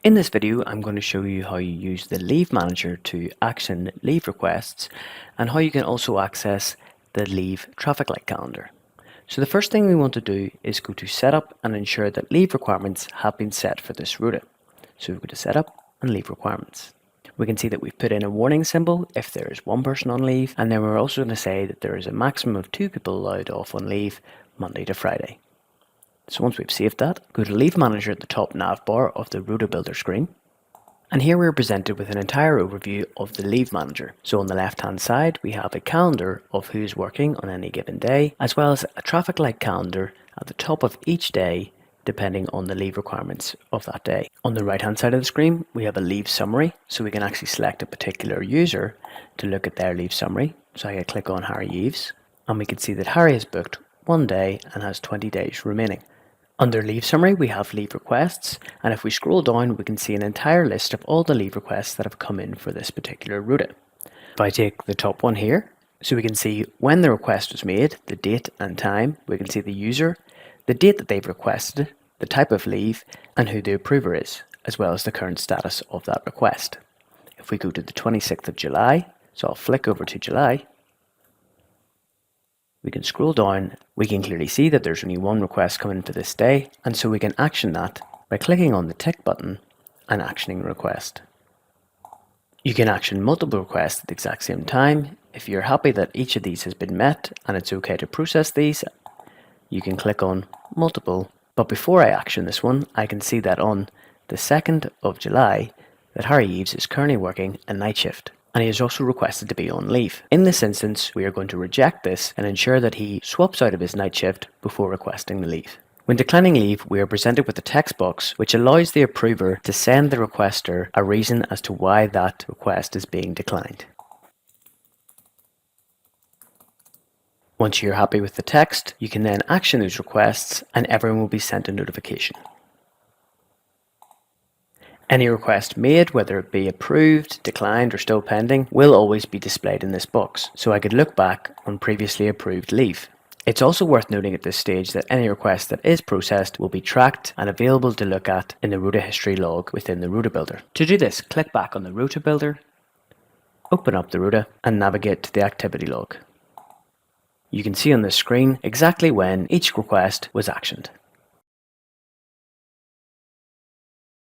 In this video, I'm going to show you how you use the Leave Manager to action leave requests and how you can also access the Leave traffic light calendar. So the first thing we want to do is go to Setup and ensure that leave requirements have been set for this rota. So we go to Setup and Leave Requirements. We can see that we've put in a warning symbol if there is one person on leave, and then we're also going to say that there is a maximum of 2 people allowed off on leave Monday to Friday. So once we've saved that, go to Leave Manager at the top nav bar of the Rota Builder screen. And here we're presented with an entire overview of the Leave Manager. So on the left hand side, we have a calendar of who's working on any given day, as well as a traffic light calendar at the top of each day, depending on the leave requirements of that day. On the right hand side of the screen, we have a leave summary, so we can actually select a particular user to look at their leave summary. So I can click on Harry Eves, and we can see that Harry has booked 1 day and has 20 days remaining. Under Leave Summary, we have Leave Requests, and if we scroll down, we can see an entire list of all the leave requests that have come in for this particular rota. If I take the top one here, so we can see when the request was made, the date and time, we can see the user, the date that they've requested, the type of leave, and who the approver is, as well as the current status of that request. If we go to the 26th of July, so I'll flick over to July, we can scroll down, we can clearly see that there's only one request coming for this day, and so we can action that by clicking on the tick button and actioning request. You can action multiple requests at the exact same time. If you're happy that each of these has been met and it's okay to process these, you can click on multiple. But before I action this one, I can see that on the 2nd of July that Harry Eves is currently working a night shift, and he is also requested to be on leave. In this instance, we are going to reject this and ensure that he swaps out of his night shift before requesting the leave. When declining leave, we are presented with a text box which allows the approver to send the requester a reason as to why that request is being declined. Once you're happy with the text, you can then action those requests and everyone will be sent a notification. Any request made, whether it be approved, declined, or still pending, will always be displayed in this box, so I could look back on previously approved leave. It's also worth noting at this stage that any request that is processed will be tracked and available to look at in the Rota History log within the Rota Builder. To do this, click back on the Rota Builder, open up the Rota, and navigate to the Activity log. You can see on the screen exactly when each request was actioned.